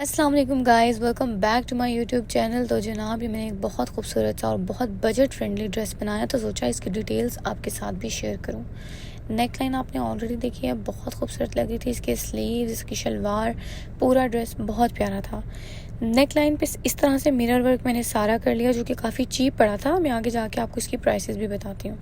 अस्सलाम वालेकुम guys, welcome back to my YouTube channel. तो जनाब, ये मैंने एक बहुत खूबसूरत सा और बहुत बजट फ्रेंडली ड्रेस बनाया, तो सोचा इसकी डिटेल्स आपके साथ भी शेयर करूं। नेक लाइन आपने ऑलरेडी देखी है, बहुत खूबसूरत लग रही थी। इसके स्लीव्स, इसकी शलवार, पूरा ड्रेस बहुत प्यारा था। नेक लाइन पे इस तरह से मिरर वर्क मैंने सारा कर लिया, जो कि काफ़ी चीप पड़ा था। मैं आगे जाके आपको इसकी प्राइसेस भी बताती हूँ।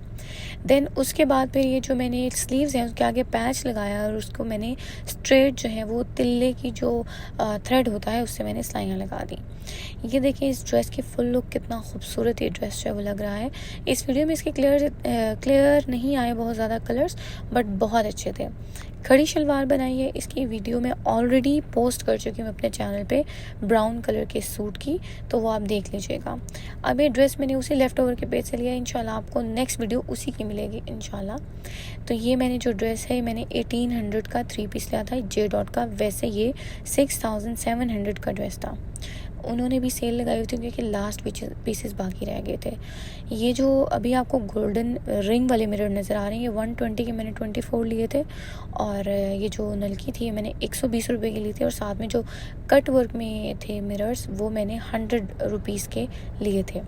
देन उसके बाद फिर ये जो मैंने स्लीव्स हैं उसके आगे पैच लगाया और उसको मैंने स्ट्रेट जो है वो तिल्ले की जो थ्रेड होता है उससे मैंने सिलाइयाँ लगा दी। ये देखिए इस ड्रेस की फुल लुक कितना खूबसूरत ये ड्रेस जो है वो लग रहा है। इस वीडियो में इसके क्लियर नहीं आए बहुत ज़्यादा कलर्स, बट बहुत अच्छे थे। खड़ी शलवार बनाई है, इसकी वीडियो मैं ऑलरेडी पोस्ट कर चुकी हूँ अपने चैनल पे ब्राउन कलर के सूट की, तो वो आप देख लीजिएगा। अब ये ड्रेस मैंने उसी लेफ़्ट ओवर के पेज से लिया। इंशाल्लाह आपको नेक्स्ट वीडियो उसी की मिलेगी इंशाल्लाह। तो ये मैंने जो ड्रेस है मैंने 1800 का 3 पीस लिया था जे डॉट का, वैसे ये 6700 का ड्रेस था। उन्होंने भी सेल लगाई हुई थी क्योंकि लास्ट पीसेस बाकी रह गए थे। ये जो अभी आपको गोल्डन रिंग वाले मिरर नज़र आ रहे हैं, ये 120 के मैंने 24 लिए थे, और ये जो नलकी थी मैंने 120 रुपये की ली थी, और साथ में जो कट वर्क में थे मिरर्स वो मैंने 100 रुपीज़ के लिए थे।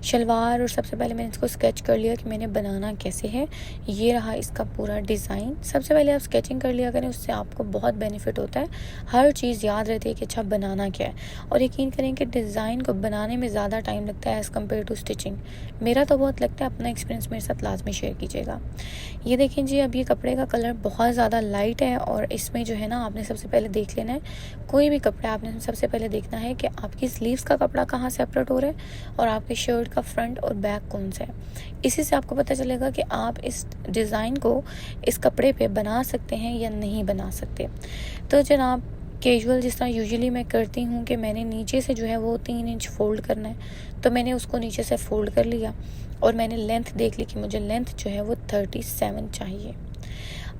शलवार, और सबसे पहले मैंने इसको स्केच कर लिया कि मैंने बनाना कैसे है। ये रहा इसका पूरा डिज़ाइन। सबसे पहले आप स्केचिंग कर लिया करें, उससे आपको बहुत बेनिफिट होता है। हर चीज़ याद रहती है कि अच्छा बनाना क्या है, और यकीन करें कि डिज़ाइन को बनाने में ज़्यादा टाइम लगता है एज़ कम्पेयर टू स्टिचिंग। मेरा तो बहुत लगता है, अपना एक्सपीरियंस मेरे साथ लाजमी शेयर कीजिएगा। ये देखें जी, अब ये कपड़े का कलर बहुत ज़्यादा लाइट है, और इसमें जो है ना आपने सबसे पहले देख लेना है, कोई भी कपड़ा आपने सबसे पहले देखना है कि आपकी स्लीव्स का कपड़ा कहाँ सेपरेट हो रहा है और आपके शर्ट का फ्रंट और बैक कौन सा है। इसी से आपको पता चलेगा कि आप इस डिज़ाइन को इस कपड़े पे बना सकते हैं या नहीं बना सकते। तो जनाब, कैजुअल जिस तरह यूजुअली मैं करती हूँ कि मैंने नीचे से जो है वो 3 इंच फोल्ड करना है, तो मैंने उसको नीचे से फोल्ड कर लिया, और मैंने लेंथ देख ली कि मुझे लेंथ जो है वो 37 चाहिए।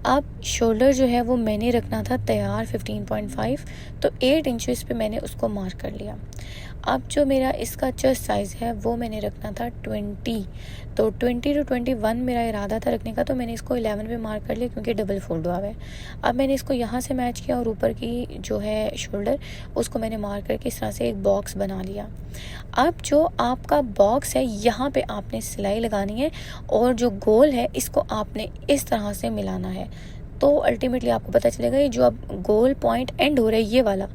अब शोल्डर जो है वो मैंने रखना था तैयार 15.5, तो 8 इंचेस पे मैंने उसको मार्क कर लिया। अब जो मेरा इसका चेस्ट साइज़ है वो मैंने रखना था 20, तो 20 to 21 मेरा इरादा था रखने का, तो मैंने इसको 11 पे मार्क कर लिया क्योंकि डबल फोल्ड हुआ है। अब मैंने इसको यहाँ से मैच किया, और ऊपर की जो है शोल्डर उसको मैंने मार्क करके इस तरह से एक बॉक्स बना लिया। अब जो आपका बॉक्स है यहाँ पे आपने सिलाई लगानी है, और जो गोल है इसको आपने इस तरह से मिलाना है। तो अल्टीमेटली आपको पता चलेगा ये जो अब गोल पॉइंट एंड हो रहा है ये वाला,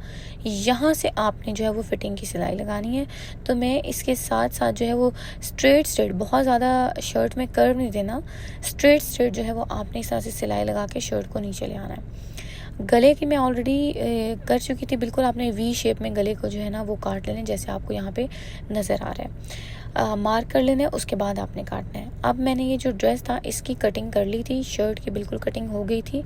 यहाँ से आपने जो है वो फिटिंग की सिलाई लगानी है। तो मैं इसके साथ साथ जो है वो स्ट्रेट बहुत ज़्यादा शर्ट में कर्व नहीं देना, स्ट्रेट जो है वो आपने इस तरह से सिलाई लगा के शर्ट को नीचे ले आना है। गले की मैं ऑलरेडी कर चुकी थी, बिल्कुल आपने वी शेप में गले को जो है ना वो काट लेना, जैसे आपको यहाँ पे नज़र आ रहा है। मार्क कर लेना है, उसके बाद आपने काटना है। अब मैंने ये जो ड्रेस था इसकी कटिंग कर ली थी, शर्ट की बिल्कुल कटिंग हो गई थी,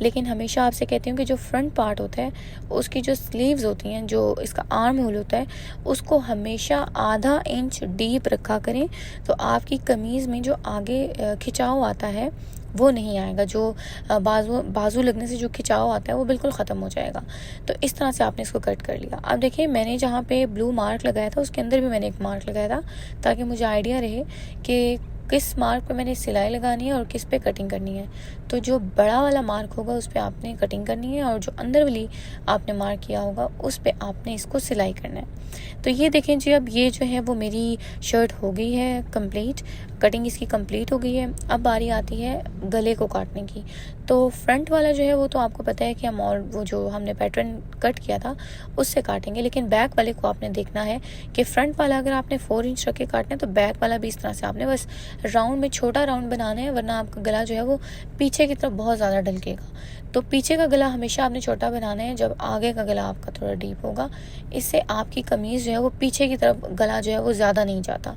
लेकिन हमेशा आपसे कहती हूँ कि जो फ्रंट पार्ट होता है उसकी जो स्लीव्स होती हैं, जो इसका आर्म होल होता है, उसको हमेशा आधा इंच डीप रखा करें, तो आपकी कमीज़ में जो आगे खिंचाव आता है वो नहीं आएगा। जो बाजू लगने से जो खिंचाव आता है वो बिल्कुल ख़त्म हो जाएगा। तो इस तरह से आपने इसको कट कर लिया। अब देखिए, मैंने जहाँ पे ब्लू मार्क लगाया था उसके अंदर भी मैंने एक मार्क लगाया था, ताकि मुझे आइडिया रहे कि किस मार्क पे मैंने सिलाई लगानी है और किस पे कटिंग करनी है। तो जो बड़ा वाला मार्क होगा उस पे आपने कटिंग करनी है, और जो अंदर वाली आपने मार्क किया होगा उस पे आपने इसको सिलाई करना है। तो ये देखें जी, अब ये जो है वो मेरी शर्ट हो गई है कंप्लीट, कटिंग इसकी कंप्लीट हो गई है। अब बारी आती है गले को काटने की। तो फ्रंट वाला जो है वो तो आपको पता है कि हम, और वो जो हमने पैटर्न कट किया था उससे काटेंगे, लेकिन बैक वाले को आपने देखना है कि फ्रंट वाला अगर आपने 4 इंच रख के काटना है, तो बैक वाला भी इस तरह से आपने बस राउंड में छोटा राउंड बनाना है, वरना आपका गला जो है वो पीछे की तरफ बहुत ज़्यादा ढलकेगा। तो पीछे का गला हमेशा आपने छोटा बनाना है, जब आगे का गला आपका थोड़ा डीप होगा। इससे आपकी कमीज़ जो है वो पीछे की तरफ गला जो है वो ज़्यादा नहीं जाता,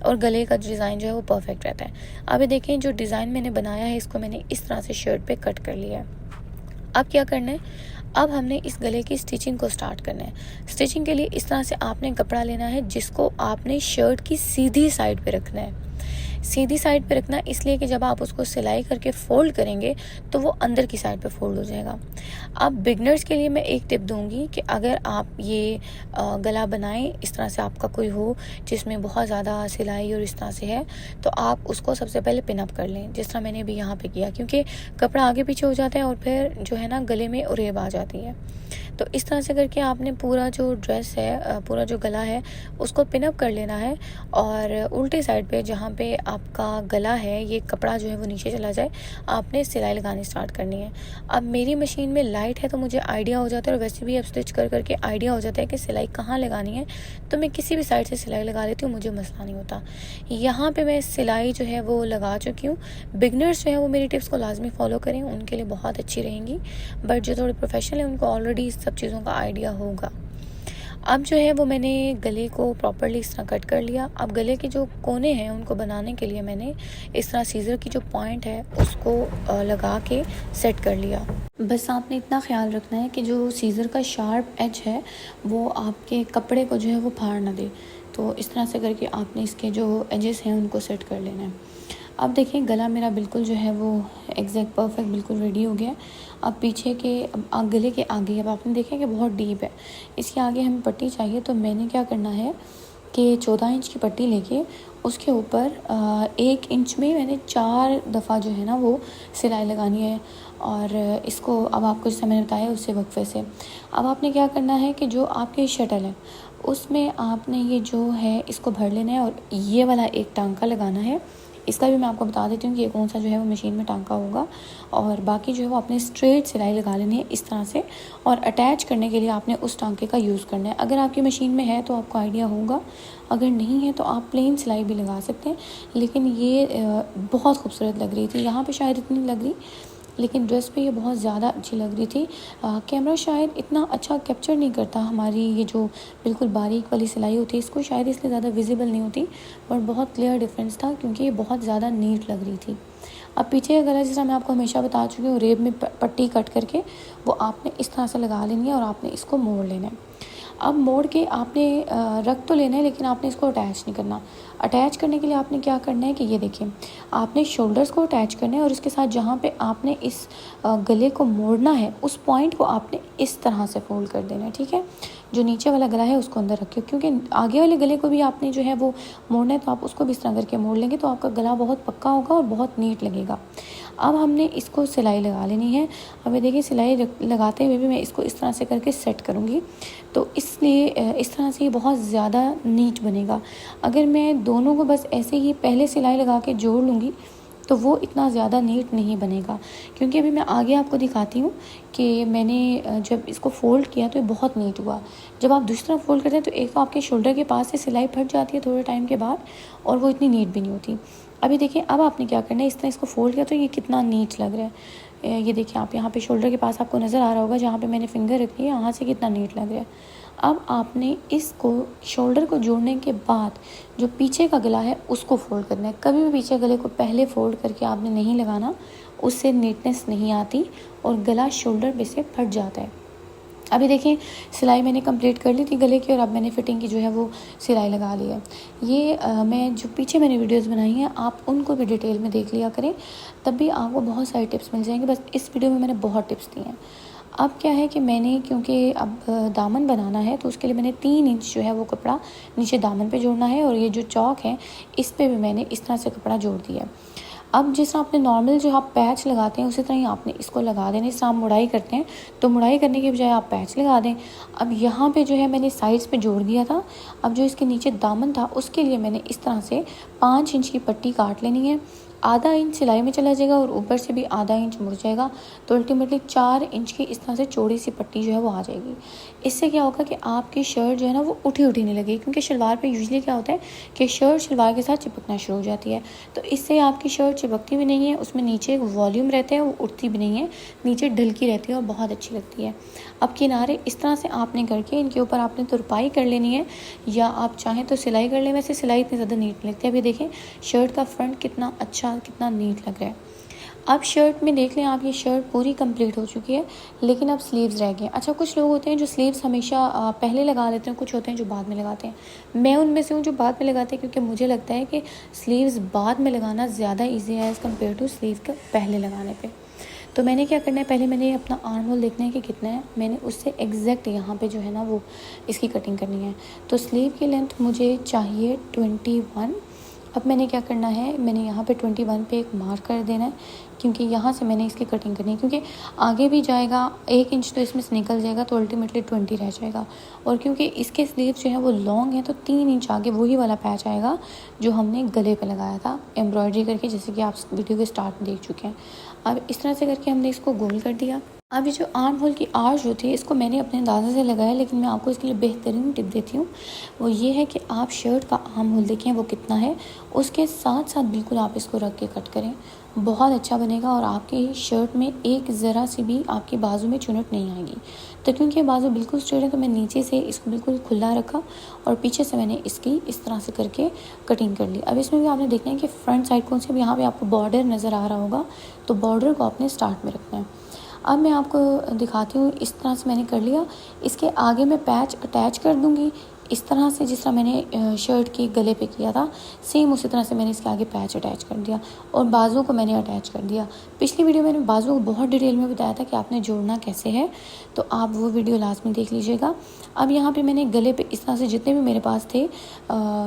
और गले का डिज़ाइन जो है वो परफेक्ट रहता है। अब ये देखें, जो डिज़ाइन मैंने बनाया है इसको मैंने इस तरह से शर्ट पे कट कर लिया है। अब क्या करना है, अब हमने इस गले की स्टिचिंग को स्टार्ट करना है। स्टिचिंग के लिए इस तरह से आपने कपड़ा लेना है जिसको आपने शर्ट की सीधी साइड पे रखना है। सीधी साइड पे रखना इसलिए कि जब आप उसको सिलाई करके फोल्ड करेंगे तो वो अंदर की साइड पे फोल्ड हो जाएगा। अब बिगनर्स के लिए मैं एक टिप दूंगी कि अगर आप ये गला बनाएं, इस तरह से आपका कोई हो जिसमें बहुत ज़्यादा सिलाई और इस तरह से है, तो आप उसको सबसे पहले पिन अप कर लें, जिस तरह मैंने भी यहाँ पे किया, क्योंकि कपड़ा आगे पीछे हो जाता है और फिर जो है ना गले में उरेब आ जाती है। तो इस तरह से करके आपने पूरा जो ड्रेस है, पूरा जो गला है उसको पिन अप कर लेना है और उल्टे साइड पे जहाँ पे आपका गला है ये कपड़ा जो है वो नीचे चला जाए, आपने सिलाई लगानी स्टार्ट करनी है। अब मेरी मशीन में लाइट है तो मुझे आइडिया हो जाता है, और वैसे भी अब स्टिच कर करके आइडिया हो जाता है कि सिलाई कहाँ लगानी है, तो मैं किसी भी साइड से सिलाई लगा लेती हूँ, मुझे मसला नहीं होता। यहाँ पे मैं सिलाई जो है वो लगा चुकी हूँ। बिगनर्स जो है वो मेरी टिप्स को लाजमी फॉलो करें, उनके लिए बहुत अच्छी रहेंगी, बट जो थोड़े प्रोफेशनल है उनको ऑलरेडी इस सब चीज़ों का आइडिया होगा। अब जो है वो मैंने गले को प्रॉपरली इस तरह कट कर लिया। अब गले के जो कोने हैं उनको बनाने के लिए मैंने इस तरह सीज़र की जो पॉइंट है उसको लगा के सेट कर लिया। बस आपने इतना ख्याल रखना है कि जो सीज़र का शार्प एज है वो आपके कपड़े को जो है वो फाड़ ना दे। तो इस तरह से करके आपने इसके जो एजेस हैं उनको सेट कर लेना है। अब देखिए गला मेरा बिल्कुल जो है वो एग्जैक्ट परफेक्ट बिल्कुल रेडी हो गया। अब पीछे के गले के आगे अब आपने देखा कि बहुत डीप है, इसके आगे हमें पट्टी चाहिए। तो मैंने क्या करना है कि 14 इंच की पट्टी लेके उसके ऊपर 1 इंच में मैंने 4 दफ़ा जो है ना वो सिलाई लगानी है। और इसको अब आपको जैसा मैंने बताया उससे वक्फे से अब आपने क्या करना है कि जो आपके शटल है उसमें आपने ये जो है इसको भर लेना है और ये वाला एक टांका लगाना है। इसका भी मैं आपको बता देती हूँ कि ये कौन सा जो है वो मशीन में टांका होगा। और बाकी जो है वो आपने स्ट्रेट सिलाई लगा लेनी है इस तरह से, और अटैच करने के लिए आपने उस टांके का यूज़ करना है। अगर आपकी मशीन में है तो आपको आइडिया होगा, अगर नहीं है तो आप प्लेन सिलाई भी लगा सकते हैं। लेकिन ये बहुत खूबसूरत लग रही थी, यहाँ पर शायद इतनी लग रही, लेकिन ड्रेस पे ये बहुत ज़्यादा अच्छी लग रही थी। कैमरा शायद इतना अच्छा कैप्चर नहीं करता हमारी ये जो बिल्कुल बारीक वाली सिलाई होती है, इसको शायद इसलिए ज़्यादा विजिबल नहीं होती, और बहुत क्लियर डिफरेंस था क्योंकि ये बहुत ज़्यादा नीट लग रही थी। अब पीछे का गला जैसा मैं आपको हमेशा बता चुकी हूँ, रेब में पट्टी कट करके वो आपने इस तरह से लगा लेनी है और आपने इसको मोड़ लेना है। अब मोड़ के आपने रख तो लेना है, लेकिन आपने इसको अटैच नहीं करना। अटैच करने के लिए आपने क्या करना है कि ये देखिए, आपने शोल्डर्स को अटैच करना है और इसके साथ जहाँ पे आपने इस गले को मोड़ना है उस पॉइंट को आपने इस तरह से फोल्ड कर देना है, ठीक है। जो नीचे वाला गला है उसको अंदर रखिए, क्योंकि आगे वाले गले को भी आपने जो है वो मोड़ना है, तो आप उसको भी इस तरह करके मोड़ लेंगे तो आपका गला बहुत पक्का होगा और बहुत नीट लगेगा। अब हमने इसको सिलाई लगा लेनी है। अब ये देखिए सिलाई लगाते हुए भी मैं इसको इस तरह से करके सेट करूँगी, तो इसलिए इस तरह से ये बहुत ज़्यादा नीट बनेगा। अगर मैं दोनों को बस ऐसे ही पहले सिलाई लगा के जोड़ लूँगी तो वो इतना ज़्यादा नीट नहीं बनेगा, क्योंकि अभी मैं आगे आपको दिखाती हूँ कि मैंने जब इसको फ़ोल्ड किया तो ये बहुत नीट हुआ। जब आप दूसरी तरफ फ़ोल्ड करते हैं तो एक तो आपके शोल्डर के पास से सिलाई फट जाती है थोड़े टाइम के बाद, और वो इतनी नीट भी नहीं होती। अभी देखिए अब आपने क्या करना है, इस तरह इसको फ़ोल्ड किया तो ये कितना नीट लग रहा है। ये देखिए आप यहाँ पे शोल्डर के पास आपको नज़र आ रहा होगा, जहाँ पे मैंने फिंगर रखी है यहाँ से कितना नीट लग रहा है। अब आपने इसको शोल्डर को जोड़ने के बाद जो पीछे का गला है उसको फोल्ड करना है। कभी भी पीछे गले को पहले फोल्ड करके आपने नहीं लगाना, उससे नीटनेस नहीं आती और गला शोल्डर पे से फट जाता है। अभी देखिए सिलाई मैंने कंप्लीट कर ली थी गले की, और अब मैंने फिटिंग की जो है वो सिलाई लगा ली है। ये मैं जो पीछे मैंने वीडियोस बनाई हैं आप उनको भी डिटेल में देख लिया करें, तब भी आपको बहुत सारी टिप्स मिल जाएंगे। बस इस वीडियो में मैंने बहुत टिप्स दी हैं। अब क्या है कि मैंने क्योंकि अब दामन बनाना है तो उसके लिए मैंने 3 इंच जो है वो कपड़ा नीचे दामन पे जोड़ना है, और ये जो चौक है इस पे भी मैंने इस तरह से कपड़ा जोड़ दिया है। अब जिस तरह आपने नॉर्मल जो आप पैच लगाते हैं उसी तरह ही आपने इसको लगा देना। इस तरह आप मुड़ाई करते हैं तो मुड़ाई करने के बजाय आप पैच लगा दें। अब यहाँ पे जो है मैंने साइड्स पे जोड़ दिया था। अब जो इसके नीचे दामन था उसके लिए मैंने इस तरह से 5 इंच की पट्टी काट लेनी है। आधा इंच सिलाई में चला जाएगा और ऊपर से भी आधा इंच मुड़ जाएगा, तो अल्टीमेटली 4 इंच की इस तरह से चौड़ी सी पट्टी जो है वो आ जाएगी। इससे क्या होगा कि आपकी शर्ट जो है ना वो उठी उठी नहीं लगेगी, क्योंकि शलवार पे यूजुअली क्या होता है कि शर्ट शलवार के साथ चिपकना शुरू हो जाती है, तो इससे आपकी शर्ट चिपकती भी नहीं है, उसमें नीचे एक वॉल्यूम रहता है वो उठती भी नहीं है, नीचे ढलकी रहती है और बहुत अच्छी लगती है। अब किनारे इस तरह से आपने करके इनके ऊपर आपने तुरपाई कर लेनी है, या आप चाहें तो सिलाई कर लें। वैसे सिलाई इतनी ज़्यादा नीट लगती है। अभी देखें शर्ट का फ्रंट कितना अच्छा कितना नीट लग रहा है। अब शर्ट में देख लें आप, ये शर्ट पूरी कंप्लीट हो चुकी है, लेकिन अब स्लीव्स रह गए। अच्छा कुछ लोग होते हैं जो स्लीव्स हमेशा पहले लगा लेते हैं, कुछ होते हैं जो बाद में लगाते हैं। मैं उनमें से हूँ जो बाद में लगाते हैं, क्योंकि मुझे लगता है कि स्लीव्स बाद में लगाना ज़्यादा ईजी है एज़ कम्पेयर टू स्लीव के पहले लगाने पर। तो मैंने क्या करना है, पहले मैंने अपना आर्म होल देखना है कि कितना है, मैंने उससे एग्जैक्ट यहाँ पे जो है ना वो इसकी कटिंग करनी है। तो स्लीव की लेंथ मुझे चाहिए 21, अब मैंने क्या करना है, मैंने यहाँ पे 21 पे एक मार्क कर देना है, क्योंकि यहाँ से मैंने इसकी कटिंग करनी है, क्योंकि आगे भी जाएगा 1 इंच तो इसमें से निकल जाएगा, तो अल्टीमेटली 20 रह जाएगा। और क्योंकि इसके स्लीव्स जो है वो लॉन्ग है, तो 3 इंच आगे वही वाला पैच आएगा जो हमने गले पे लगाया था एम्ब्रॉयडरी करके, जैसे कि आप वीडियो के स्टार्ट में देख चुके हैं। अब इस तरह से करके हमने इसको गोल कर दिया। अब ये जो आर्म होल की आर्च होती है, इसको मैंने अपने अंदाज़े से लगाया, लेकिन मैं आपको इसके लिए बेहतरीन टिप देती हूँ। वो ये है कि आप शर्ट का आर्म होल देखें वो कितना है, उसके साथ साथ बिल्कुल आप इसको रख के कट करें, बहुत अच्छा बनेगा। और आपकी शर्ट में एक ज़रा सी भी आपकी बाजू में चुनट नहीं आएगी। तो क्योंकि बाजू बिल्कुल स्ट्रेट है, तो मैं नीचे से इसको बिल्कुल खुला रखा और पीछे से मैंने इसकी इस तरह से करके कटिंग कर ली। अब इसमें भी आपने देखना है कि फ्रंट साइड कौन सी, अब यहाँ पे आपको बॉर्डर नज़र आ रहा होगा, तो बॉर्डर को आपने स्टार्ट में रखना है। अब मैं आपको दिखाती हूँ, इस तरह से मैंने कर लिया। इसके आगे मैं पैच अटैच कर दूँगी इस तरह से, जिस तरह मैंने शर्ट के गले पे किया था, सेम उसी तरह से मैंने इसके आगे पैच अटैच कर दिया और बाजू को मैंने अटैच कर दिया। पिछली वीडियो मैंने बाजू को बहुत डिटेल में बताया था कि आपने जोड़ना कैसे है, तो आप वो वीडियो लास्ट में देख लीजिएगा। अब यहाँ पे मैंने गले पे इस तरह से जितने भी मेरे पास थे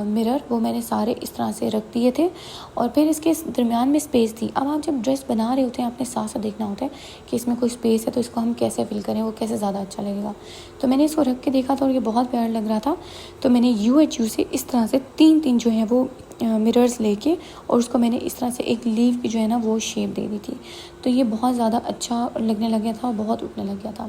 मिरर, वो मैंने सारे इस तरह से रख दिए थे और फिर इसके दरमियान में स्पेस थी। अब आप जब ड्रेस बना रहे होते हैं, आपने साथ साथ देखना होता है कि इसमें कोई स्पेस है तो इसको हम कैसे फिल करें, वो कैसे ज़्यादा अच्छा लगेगा। तो मैंने इसको रख के देखा था और ये बहुत प्यारा लग रहा था, तो मैंने UHU से इस तरह से 3 जो हैं वो मिरर्स लेके और उसको मैंने इस तरह से एक लीव की जो है ना वो शेप दे दी थी। तो ये बहुत ज़्यादा अच्छा लगने लग गया था और बहुत उठने लग गया था।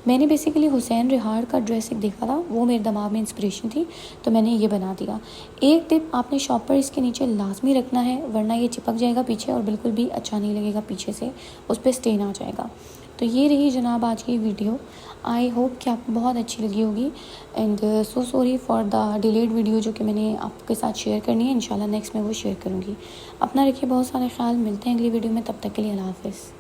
मैंने बेसिकली हुसैन रिहाड़ का ड्रेस एक देखा था, वो मेरे दिमाग में इंस्पिरेशन थी, तो मैंने ये बना दिया। एक टिप, आपने शॉपर इसके नीचे लाजमी रखना है, वरना ये चिपक जाएगा पीछे और बिल्कुल भी अच्छा नहीं लगेगा, पीछे से उस पर स्टेन आ जाएगा। तो ये रही जनाब आज की वीडियो। आई होप कि आपको बहुत अच्छी लगी होगी and so sorry for the delayed video जो कि मैंने आपके साथ शेयर करनी है। इंशाल्लाह नेक्स्ट में वो शेयर करूँगी। अपना रखिए बहुत सारा ख्याल, मिलते हैं अगली वीडियो में, तब तक के लिए अल्लाह हाफ़िज़।